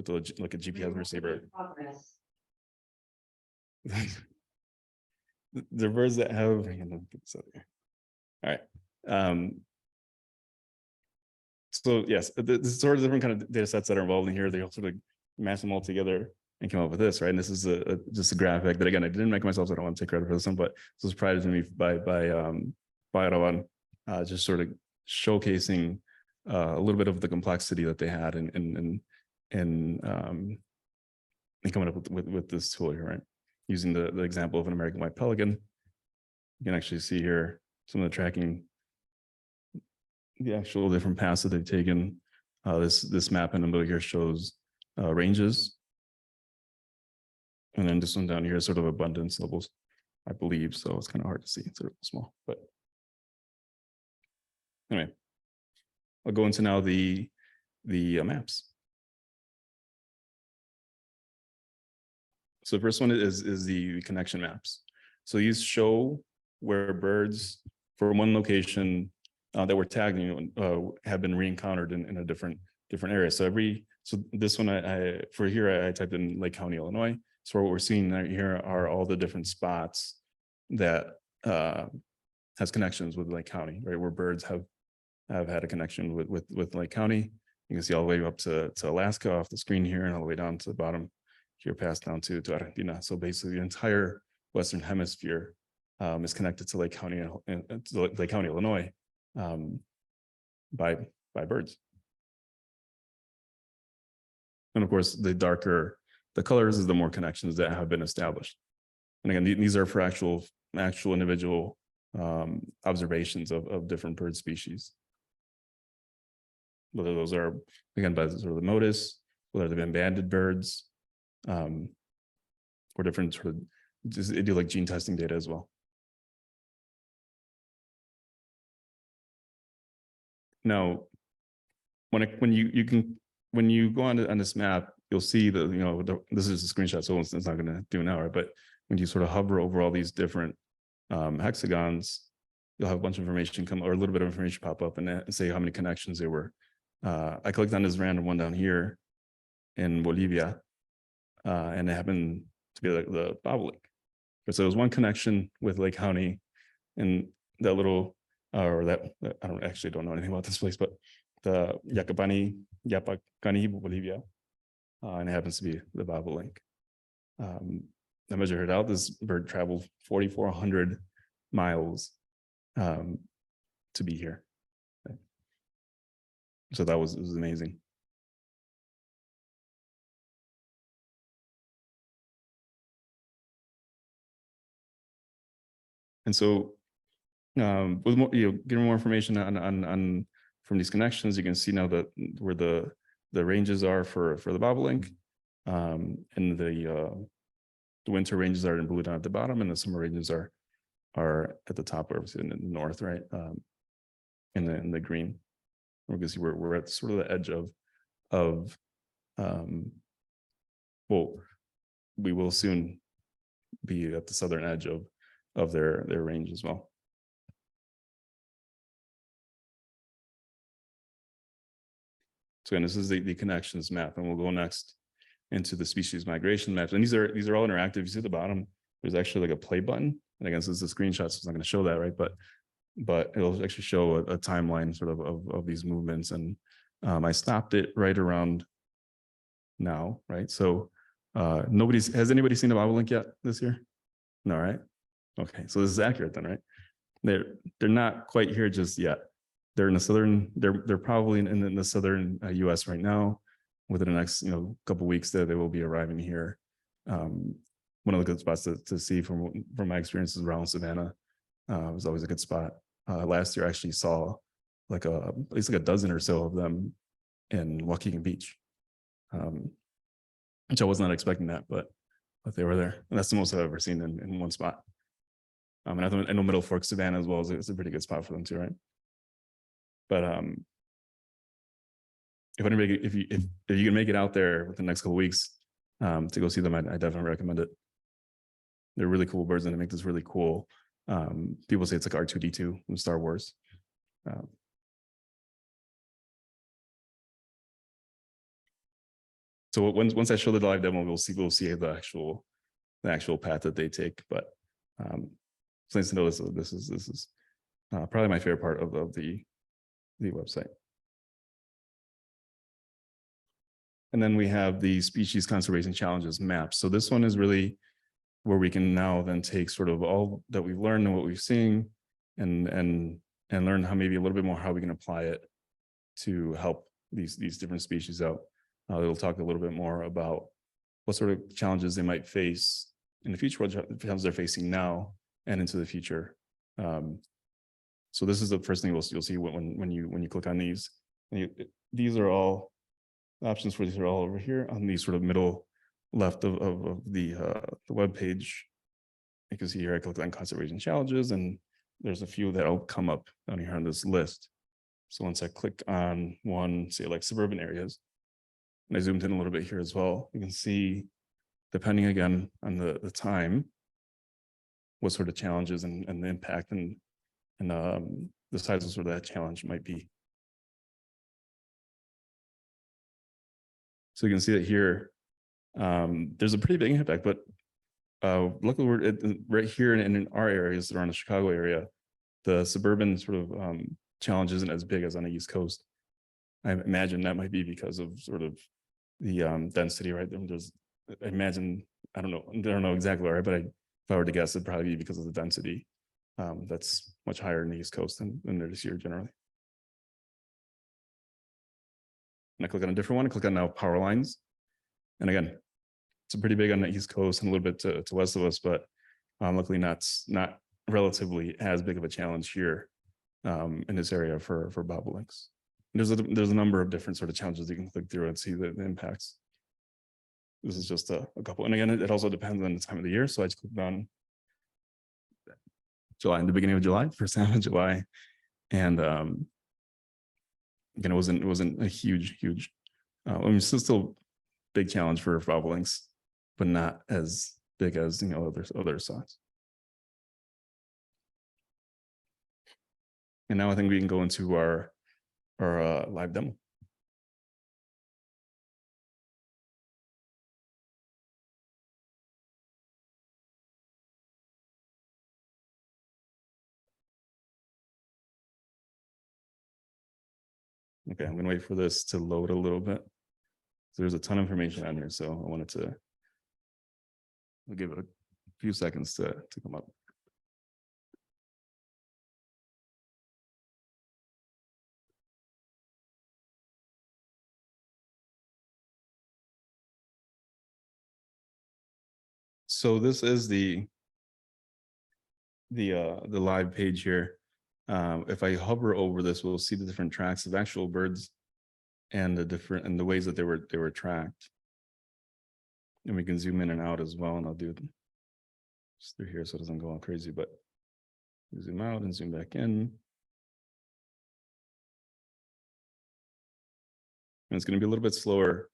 with like a GPS receiver. The birds that have, all right. So yes, the sort of different kind of data sets that are involved in here, they all sort of mash them all together and come up with this, right? And this is just a graphic that, again, I didn't make myself, so I don't want to take credit for this one, but this was provided to me by Audubon, just sort of showcasing a little bit of the complexity that they had in coming up with this tool here, right? Using the example of an American white pelican, you can actually see here some of the tracking, the actual different paths that they've taken. This map in the middle here shows ranges. And then this one down here is sort of abundance levels, I believe. So it's kind of hard to see. It's sort of small, but anyway, I'll go into now the maps. So the first one is the connection maps. So these show where birds from one location that were tagged, have been re-encountered in a different area. So this one I typed in Lake County, Illinois. So what we're seeing here are all the different spots that has connections with Lake County, right? Where birds have had a connection with Lake County. You can see all the way up to Alaska off the screen here, and all the way down to the bottom here, past down to Argentina. So basically, the entire Western Hemisphere is connected to Lake County, Illinois, by birds. And of course, the darker the colors is the more connections that have been established. And again, these are for actual individual observations of different bird species. Whether those are, again, by sort of the modus, whether they've been banded birds, or different sort of, they do like gene testing data as well. Now, when you go on this map, you'll see that, this is a screenshot, so it's not going to do an hour, but when you sort of hover over all these different hexagons, you'll have a bunch of information come, or a little bit of information pop up and say how many connections there were. I clicked on this random one down here in Bolivia, and it happened to be the bobolink. So there was one connection with Lake County, and that little, or that I don't know anything about this place, but the Yapacani, Bolivia, and it happens to be the bobolink. I measured it out. This bird traveled 4,400 miles to be here. Okay. So it was amazing. And so, with more, getting more information on from these connections, you can see now that where the ranges are for the bobolink, and the winter ranges are in blue down at the bottom, and the summer ranges are at the top, obviously in the north, right, in the green. We can see we're at sort of the edge of well, we will soon be at the southern edge of their range as well. So again, this is the connections map, and we'll go next into the species migration maps. And these are all interactive. You see at the bottom, there's actually like a play button. And again, this is a screenshot, so it's not going to show that, right? But it'll actually show a timeline sort of these movements. And I stopped it right around now, right? So has anybody seen a bobolink yet this year? No, right? Okay, so this is accurate then, right? They're not quite here just yet. They're in the southern, they're probably in the southern US right now. Within the next couple of weeks, they will be arriving here. One of the good spots to see from my experiences around Savannah was always a good spot. Last year I actually saw at least like a dozen or so of them in Waukegan Beach, which I was not expecting that, but they were there. And that's the most I've ever seen in one spot. And I know Middle Fork, Savannah as well is a pretty good spot for them too, right? But if you can make it out there within the next couple of weeks to go see them, I definitely recommend it. They're really cool birds, and they make this really cool. People say it's like R2-D2 from Star Wars. So once I show the live demo, we'll see the actual path that they take. But it's nice to know this is probably my favorite part of the website. And then we have the species conservation challenges map. So this one is really where we can now then take sort of all that we've learned and what we've seen and learn how maybe a little bit more how we can apply it to help these different species out. It'll talk a little bit more about what sort of challenges they might face in the future, what challenges they're facing now and into the future. So this is the first thing you'll see when you click on these. These are all options for these are all over here on the sort of middle left of the web page. You can see here I click on conservation challenges, and there's a few that'll come up down here on this list. So once I click on one, say like suburban areas, and I zoomed in a little bit here as well, you can see, depending again on the time, what sort of challenges and the impact and the size of sort of that challenge might be. So you can see that here, there's a pretty big impact, but luckily we're right here in our areas around the Chicago area, the suburban sort of challenge isn't as big as on the East Coast. I imagine that might be because of sort of the density, right? I imagine, I don't know exactly, right? But if I were to guess, it'd probably be because of the density that's much higher in the East Coast than there is here generally. And I click on a different one, I click on now power lines. And again, it's pretty big on the East Coast and a little bit to west of us, but luckily not relatively as big of a challenge here in this area for bobolinks. There's a number of different sort of challenges you can click through and see the impacts. This is just a couple. And again, it also depends on the time of the year. So I just clicked on July, in the beginning of July, first half of July. And again, it wasn't a huge, I mean, it's still big challenge for bobolinks, but not as big as other songs. And now I think we can go into our live demo. Okay, I'm gonna wait for this to load a little bit. So there's a ton of information on here, so I wanted to give it a few seconds to come up. So this is the live page here. If I hover over this, we'll see the different tracks of actual birds and the ways that they were tracked. And we can zoom in and out as well, and I'll do it just through here so it doesn't go all crazy, but zoom out and zoom back in. And it's going to be a little bit slower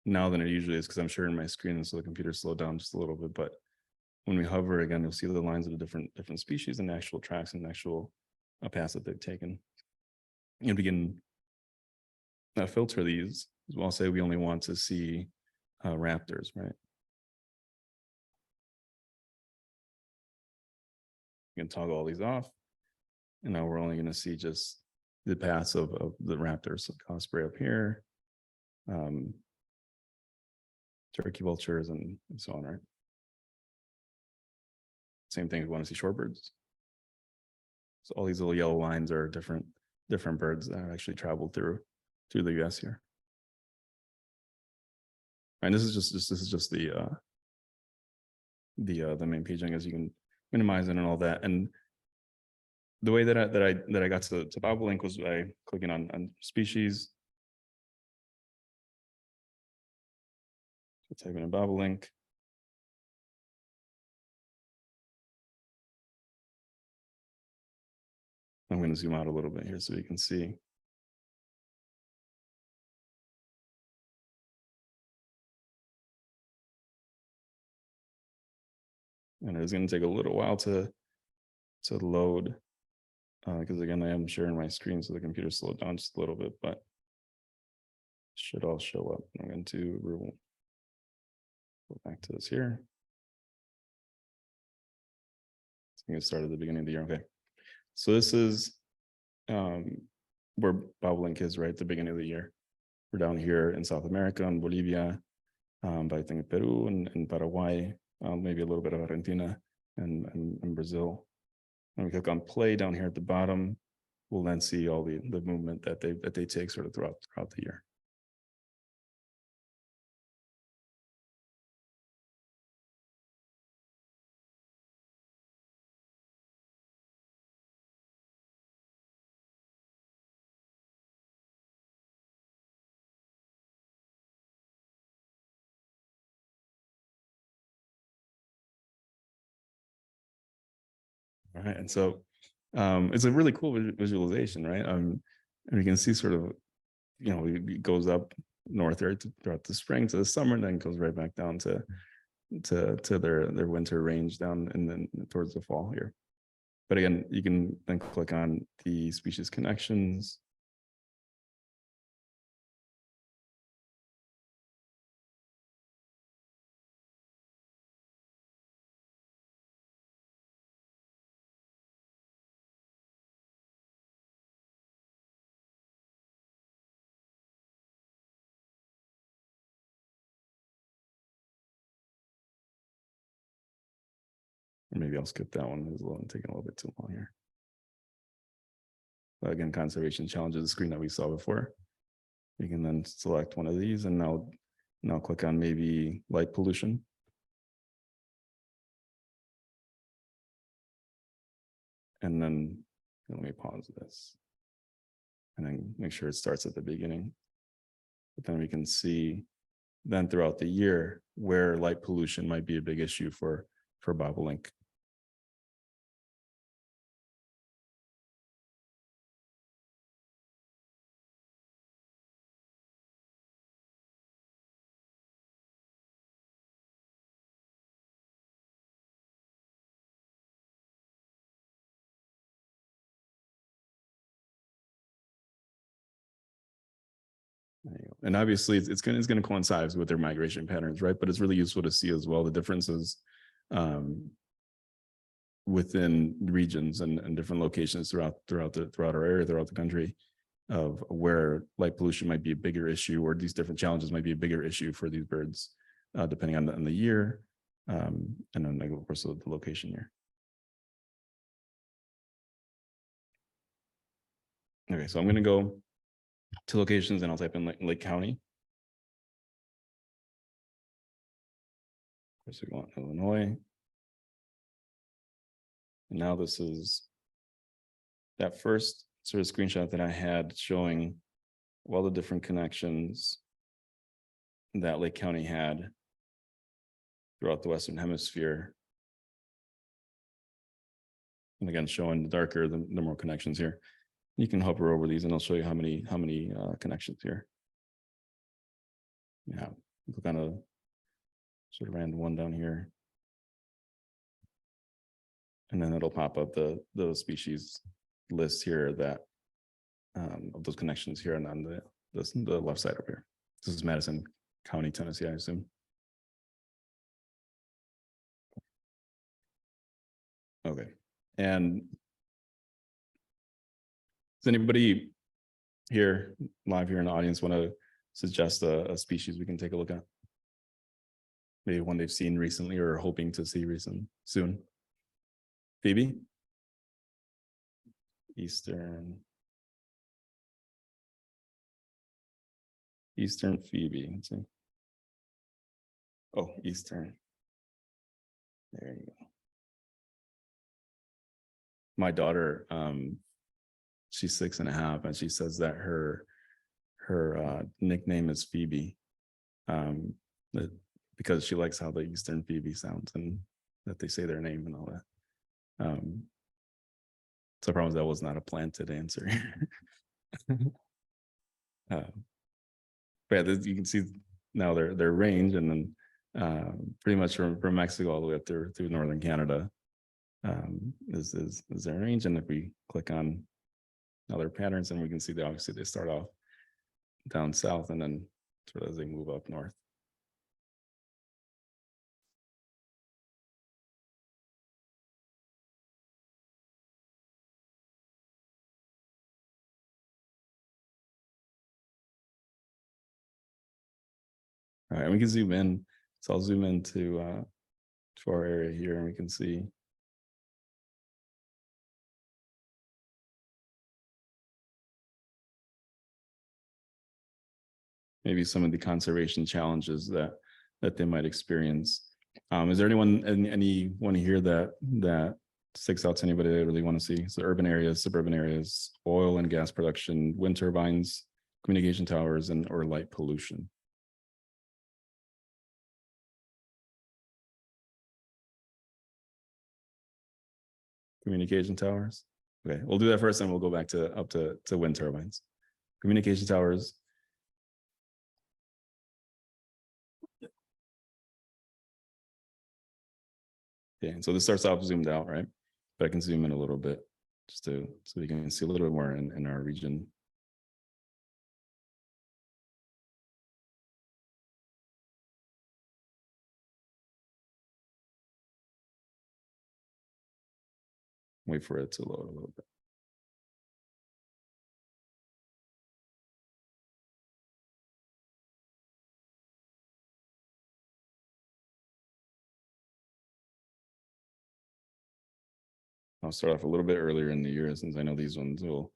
now than it usually is because I'm sharing my screen, and so the computer slowed down just a little bit. But when we hover again, you'll see the lines of the different species and the actual tracks and the actual paths that they've taken. And we can filter these as well. Say we only want to see raptors, right? You can toggle all these off, and now we're only going to see just the paths of the raptors. So osprey up here, turkey vultures, and so on, right? Same thing if we want to see shorebirds. So all these little yellow lines are different birds that actually traveled through the US here. And this is just the main page. I guess you can minimize it and all that. And the way that I got to bobolink was by clicking on species. So type in a bobolink. I'm going to zoom out a little bit here so you can see. And it's going to take a little while to load because again, I am sharing my screen, so the computer slowed down just a little bit, but should all show up. I'm going to go back to this here. I'm going to start at the beginning of the year. Okay. So this is where bobolink is, right at the beginning of the year. We're down here in South America, in Bolivia, but I think Peru and Paraguay, maybe a little bit of Argentina and Brazil. And we click on play down here at the bottom. We'll then see all the movement that they take sort of throughout the year. All right, and so it's a really cool visualization, right? And you can see sort of, it goes up north there throughout the spring to the summer, and then goes right back down to their winter range down and then towards the fall here. But again, you can then click on the species connections. Or maybe I'll skip that one. It's taking a little bit too long here. But again, conservation challenges, the screen that we saw before. You can then select one of these and now click on maybe light pollution. And then let me pause this. And then make sure it starts at the beginning. But then we can see then throughout the year where light pollution might be a big issue for bobolink. And obviously it's going to coincide with their migration patterns, right? But it's really useful to see as well the differences within regions and different locations throughout our area, throughout the country, of where light pollution might be a bigger issue, or these different challenges might be a bigger issue for these birds, depending on the year, and then of course the location here. Okay, so I'm going to go to locations and I'll type in Lake County. Of course, we want Illinois. And now this is that first sort of screenshot that I had showing all the different connections that Lake County had throughout the Western Hemisphere. And again, showing the darker, the more connections here. You can hover over these and I'll show you how many connections here. Yeah, click on a sort of random one down here. And then it'll pop up the species list here that of those connections here and on the left side up here. This is Madison County, Tennessee, I assume. Okay, and does anybody here live here in the audience want to suggest a species we can take a look at? Maybe one they've seen recently or hoping to see soon. Phoebe? Eastern Phoebe. Let's see. Oh, Eastern. There you go. My daughter, she's 6.5, and she says that her nickname is Phoebe, because she likes how the Eastern Phoebe sounds and that they say their name and all that. So the problem is that was not a planted answer. But yeah, you can see now their range, and then pretty much from Mexico all the way up through northern Canada is their range. And if we click on other patterns, then we can see that obviously they start off down south, and then sort of as they move up north. All right, and we can zoom in. So I'll zoom into to our area here, and we can see maybe some of the conservation challenges that they might experience. Is there anyone here that sticks out to anybody that really want to see? So urban areas, suburban areas, oil and gas production, wind turbines, communication towers, and or light pollution. Communication towers. Okay, we'll do that first, and we'll go back to up to wind turbines. Communication towers. Okay, and so this starts off zoomed out, right? But I can zoom in a little bit just so you can see a little bit more in our region. Wait for it to load a little bit. I'll start off a little bit earlier in the year, since I know these ones will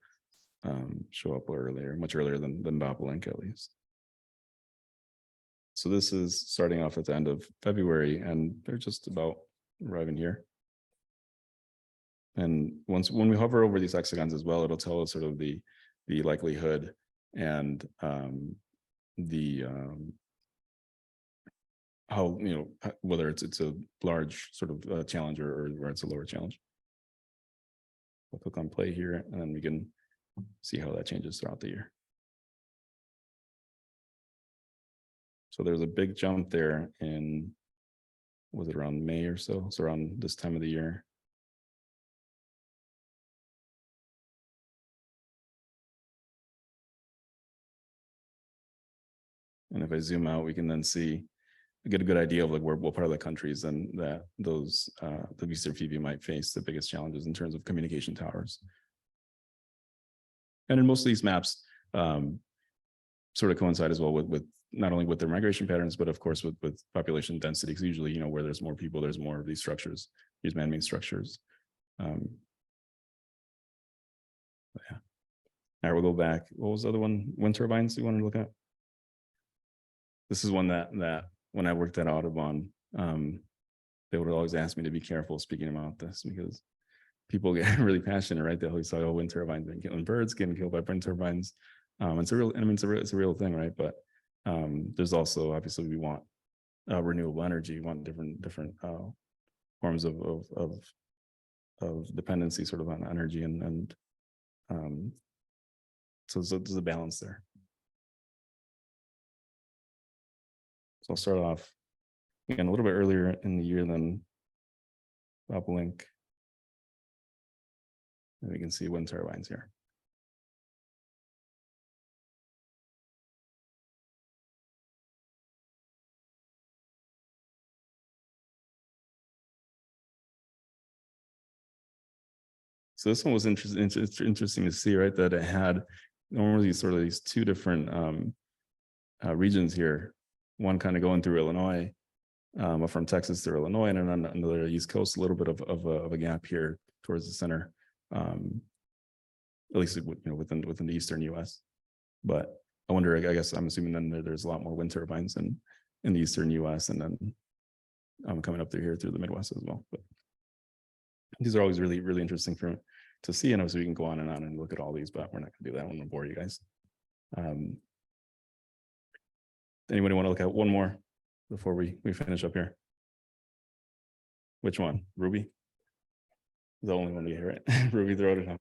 show up earlier, much earlier than Bobolink at least. So this is starting off at the end of February, and they're just about arriving here. And when we hover over these hexagons as well, it'll tell us sort of the likelihood and how, whether it's a large sort of challenge or it's a lower challenge. We'll click on play here, and then we can see how that changes throughout the year. So there's a big jump there in, was it around May or so? So around this time of the year. And if I zoom out, we can then get a good idea of like what part of the countries and that those the Eastern PV might face the biggest challenges in terms of communication towers. And in most of these maps, sort of coincide as well with not only with their migration patterns, but of course with population density. Because usually, where there's more people, there's more of these structures, these man-made structures. Yeah. All right, we'll go back. What was the other one? Wind turbines you wanted to look at? This is one that when I worked at Audubon, they would always ask me to be careful speaking about this, because people get really passionate, right? They always say, "Oh, wind turbines and killing birds, getting killed by wind turbines." It's a real, it's a real thing, right? But there's also, obviously, we want renewable energy. We want different forms of dependency, sort of, on energy, and so there's a balance there. So I'll start off again a little bit earlier in the year than Bobolink. And we can see wind turbines here. So this one was interesting. It's interesting to see, right, that it had normally sort of these two different regions here. One kind of going through Illinois, from Texas through Illinois, and then on the East Coast, a little bit of a gap here towards the center, at least within the Eastern U.S. But I wonder, I guess I'm assuming then there's a lot more wind turbines in the Eastern U.S. and then coming up through here through the Midwest as well. But these are always really, really interesting to see, and obviously we can go on and look at all these, but we're not going to do that. I'm going to bore you guys. Anybody want to look at one more before we finish up here? Which one? Ruby? The only one we hear it. Ruby, throw it up.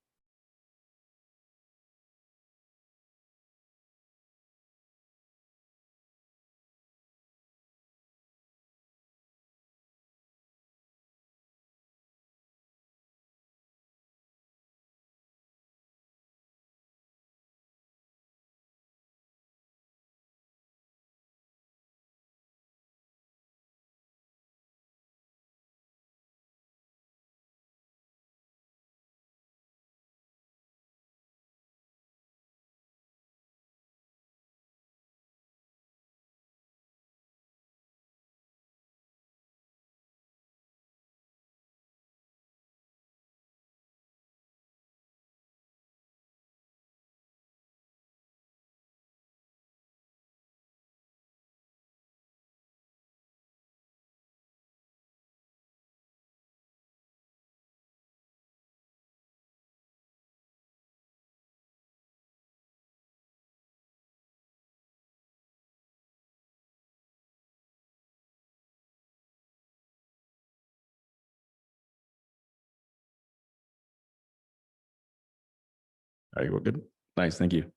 All right, we're good. Nice, thank you.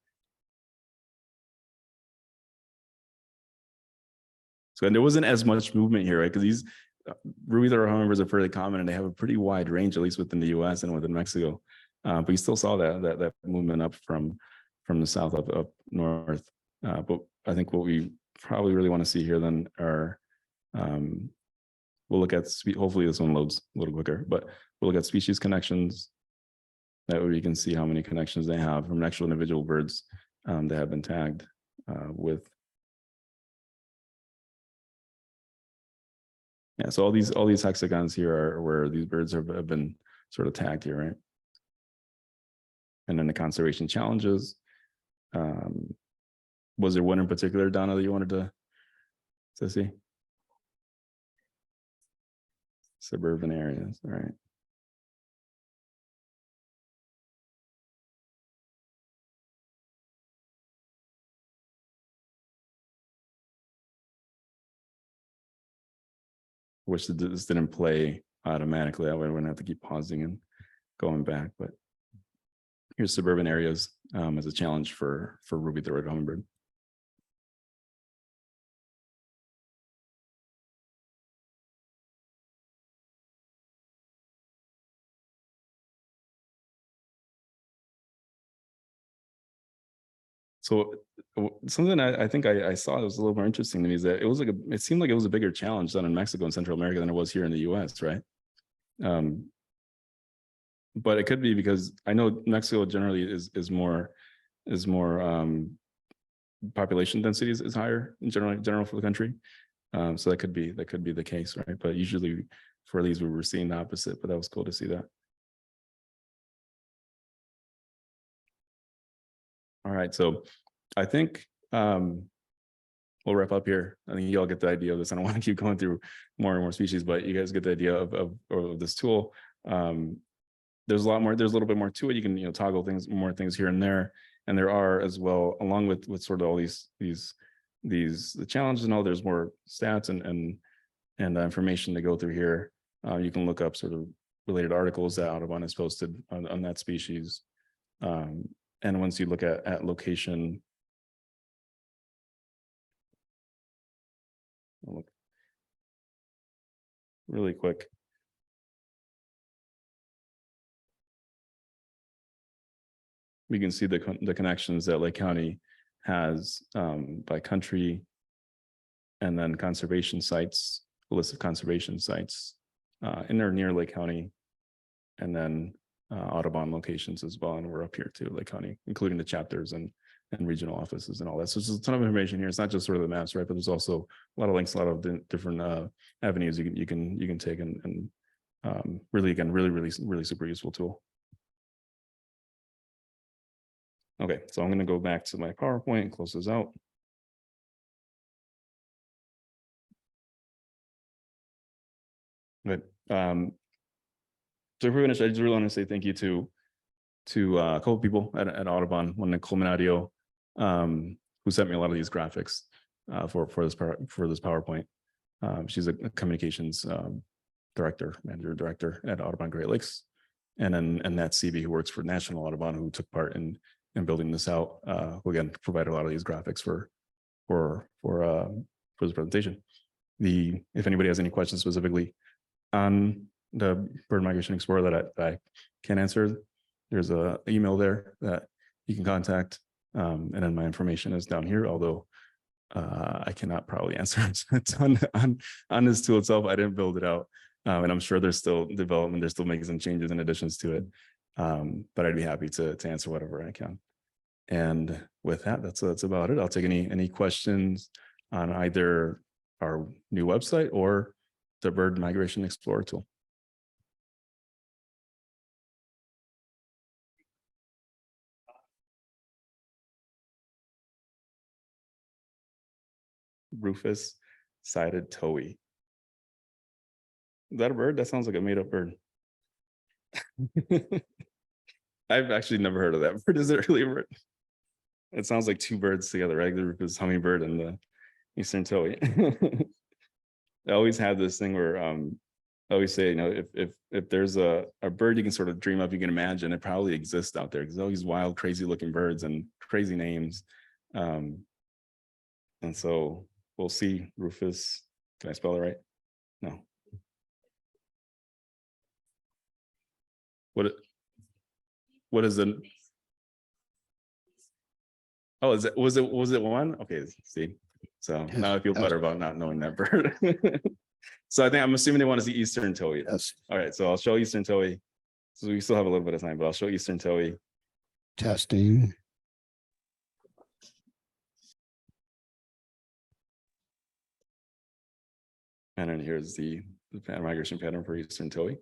So, and there wasn't as much movement here, right? Because these ruby-throated hummingbirds are fairly common, and they have a pretty wide range, at least within the U.S. and within Mexico. But you still saw that movement up from the south up north. But I think what we probably really want to see here then are we'll look at hopefully this one loads a little quicker, but we'll look at species connections. That way we can see how many connections they have from actual individual birds that have been tagged with. Yeah, so all these hexagons here are where these birds have been sort of tagged here, right? And then the conservation challenges. Was there one in particular, Donna, that you wanted to see? Suburban areas, all right. Wish that this didn't play automatically. I wouldn't have to keep pausing and going back, but here's suburban areas as a challenge for ruby-throated hummingbird. So something I think I saw that was a little more interesting to me is that it seemed like it was a bigger challenge done in Mexico and Central America than it was here in the US, right? But it could be because I know Mexico generally is more population density is higher in general for the country. So that could be the case, right? But usually for these we were seeing the opposite, but that was cool to see that. All right, so I think we'll wrap up here. I think you all get the idea of this. I don't want to keep going through more and more species, but you guys get the idea of this tool. There's a lot more. There's a little bit more to it. You can toggle more things here and there, and there are as well, along with sort of all the challenges and all. There's more stats and information to go through here. You can look up sort of related articles that Audubon has posted on that species. And once you look at location, I'll look really quick. We can see the connections that Lake County has by country, and then conservation sites, a list of conservation sites in or near Lake County, and then Audubon locations as well. And we're up here too, Lake County, including the chapters and regional offices and all that. So there's a ton of information here. It's not just sort of the maps, right? But there's also a lot of links, a lot of different avenues you can take, and really, again, really super useful tool. Okay, so I'm going to go back to my PowerPoint and close this out. Good. So if we're finished, I just really want to say thank you to a couple of people at Audubon, one Nicole Menadio, who sent me a lot of these graphics for this PowerPoint. She's a communications manager director at Audubon Great Lakes, and then Nat Seavey, who works for National Audubon, who took part in building this out. Who again provided a lot of these graphics for this presentation. If anybody has any questions specifically on the Bird Migration Explorer that I can't answer, there's an email there that you can contact, and then my information is down here. Although I cannot probably answer a ton on this tool itself. I didn't build it out, and I'm sure there's still development. They're still making some changes and additions to it, but I'd be happy to answer whatever I can. And with that, that's about it. I'll take any questions on either our new website or the Bird Migration Explorer tool. Rufous-sided towhee. Is that a bird? That sounds like a made-up bird. I've actually never heard of that bird. Is it really a bird? It sounds like two birds together, right? The rufous hummingbird and the eastern towhee. I always have this thing where I always say, if there's a bird you can sort of dream up, you can imagine, it probably exists out there, because all these wild, crazy looking birds and crazy names. And so we'll see. Rufus, can I spell it right? No. What is it? Oh, was it one? Okay, see. So now I feel better about not knowing that bird. So I'm assuming they want to see Eastern Towhee. Yes. All right, so I'll show Eastern Towhee. So we still have a little bit of time, but I'll show Eastern Towhee. Testing. And then here's the migration pattern for Eastern Towhee.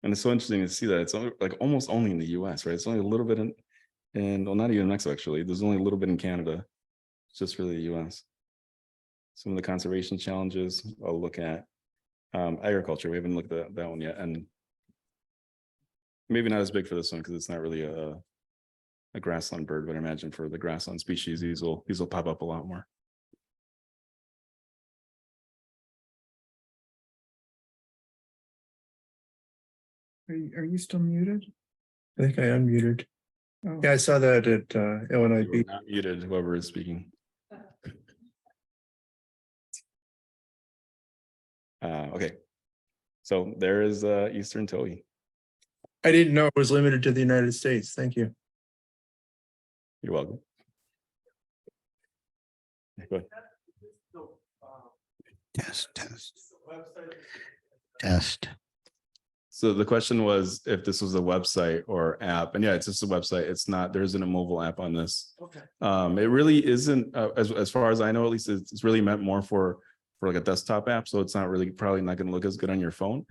And it's so interesting to see that it's only, like almost only in the US, right? It's only a little bit well, not even Mexico, actually. There's only a little bit in Canada. It's just really the US. Some of the conservation challenges I'll look at. Agriculture, we haven't looked at that one yet. And maybe not as big for this one because it's not really a grassland bird, but I imagine for the grassland species, these will pop up a lot more. Are you still muted? I think I unmuted. Oh. Yeah, I saw that at Illinois You are Beach. not muted, whoever is speaking. Okay, so there is Eastern Towhee. I didn't know it was limited to the United States. Thank you. You're welcome. Go ahead. Test. So the question was if this was a website or app, and yeah, it's just a website. It's not. There isn't a mobile app on this. Okay. It really isn't. As far as I know, at least it's really meant more for like a desktop app. So it's not really probably not going to look as good on your phone.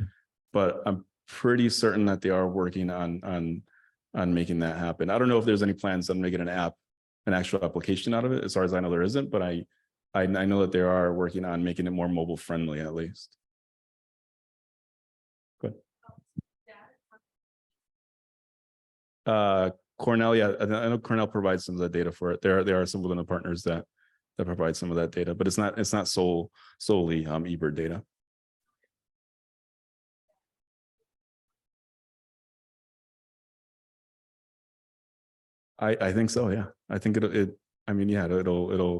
But I'm pretty certain that they are working on making that happen. I don't know if there's any plans on making an app, an actual application out of it. As far as I know, there isn't. But I know that they are working on making it more mobile friendly, at least. Cornell, yeah, I know Cornell provides some of that data for it. There are some of the partners that provide some of that data, but it's not solely eBird data. I think so, yeah. I think it'll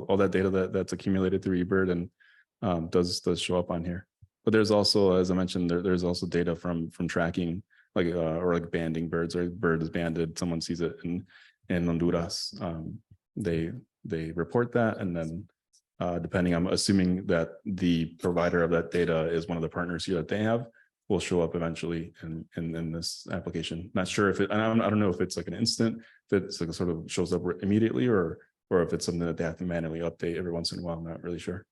all that data that's accumulated through eBird and does show up on here. But there's also, as I mentioned, there's also data from tracking, like or like banding birds, or a bird is banded, someone sees it in Honduras. They report that, and then depending, I'm assuming that the provider of that data is one of the partners here that they have, will show up eventually in this application. Not sure if it, and I don't know if it's like an instant, if it's like sort of shows up immediately, or if it's something that they have to manually update every once in a while. I'm not really sure.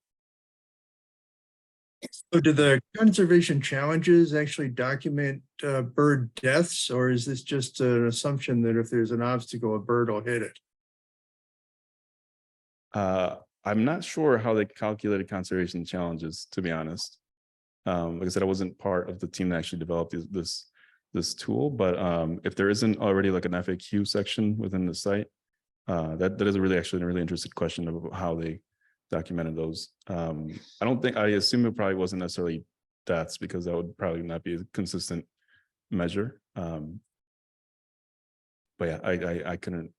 So do the conservation challenges actually document bird deaths, or is this just an assumption that if there's an obstacle, a bird will hit it? I'm not sure how they calculated conservation challenges, to be honest. Like I said, I wasn't part of the team that actually developed this tool, but if there isn't already like an FAQ section within the site, that is actually a really interesting question of how they documented those. I assume it probably wasn't necessarily deaths, because that would probably not be a consistent measure. But yeah, I couldn't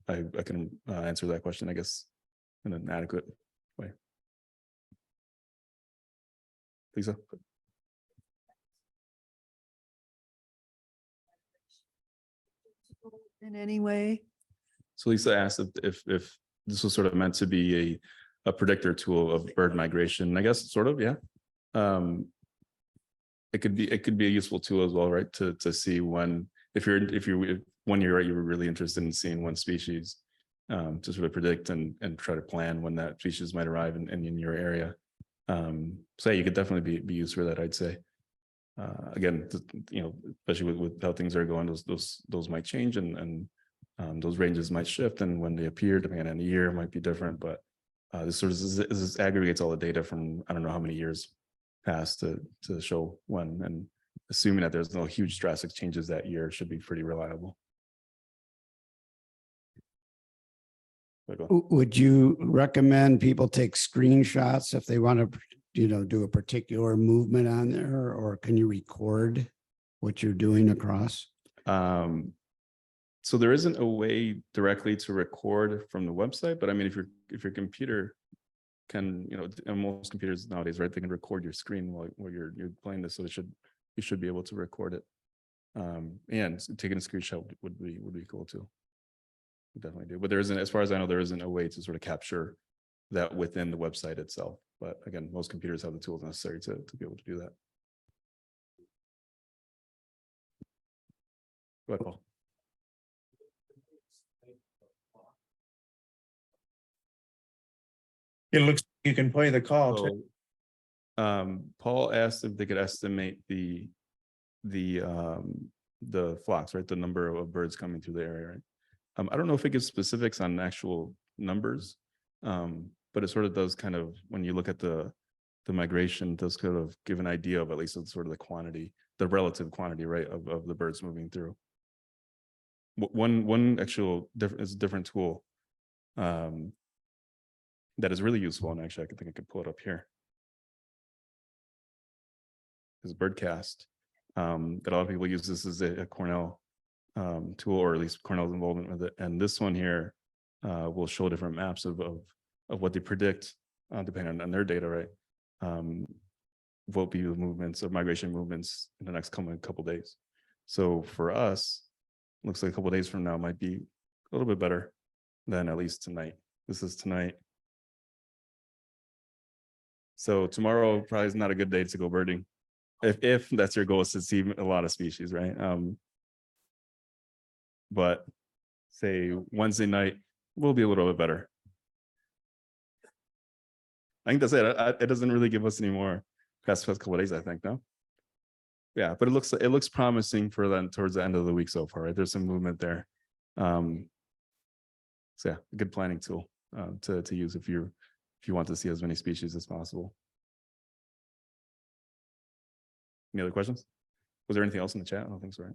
answer that question, I guess, in an adequate way. Lisa? In any way? So Lisa asked if this was sort of meant to be a predictor tool of bird migration. I guess sort of, yeah. It could be a useful tool as well, right? To see when you're really interested in seeing one species, to sort of predict and try to plan when that species might arrive in your area. So yeah, you could definitely be used for that, I'd say. Again, especially with how things are going, those might change, and those ranges might shift, and when they appear, depending on the year, might be different. But this sort of aggregates all the data from I don't know how many years past to show when, and assuming that there's no huge drastic changes that year, should be pretty reliable. But go on. Would you recommend people take screenshots if they want to, do a particular movement on there, or can you record what you're doing across? So there isn't a way directly to record from the website, but I mean, if your computer can, and most computers nowadays, right, they can record your screen while you're playing this, so you should be able to record it. And taking a screenshot would be cool too. We definitely do, but there isn't, as far as I know, there isn't a way to sort of capture that within the website itself. But again, most computers have the tools necessary to be able to do that. Go ahead, Paul. It looks, you can play the call too. So, Paul asked if they could estimate the flocks, right? The number of birds coming through the area, right? I don't know if it gives specifics on actual numbers, but it sort of does kind of, when you look at the migration, does kind of give an idea of at least sort of the quantity, the relative quantity, right, of the birds moving through. One actual different tool that is really useful, and actually I think I could pull it up here, is Birdcast. That a lot of people use. This is a Cornell tool, or at least Cornell's involvement with it. And this one here will show different maps of what they predict, depending on their data, right? What will be the movements of migration movements in the next couple days. So for us, looks like a couple days from now might be a little bit better than at least tonight. This is tonight. So tomorrow probably is not a good day to go birding, if that's your goal, is to see a lot of species, right? But say Wednesday night will be a little bit better. I think that's it. It doesn't really give us any more past couple of days, I think, no? Yeah, but it looks promising for then towards the end of the week so far, right? There's some movement there. So yeah, a good planning tool to use if you want to see as many species as possible. Any other questions? Was there anything else in the chat? I don't think so, right?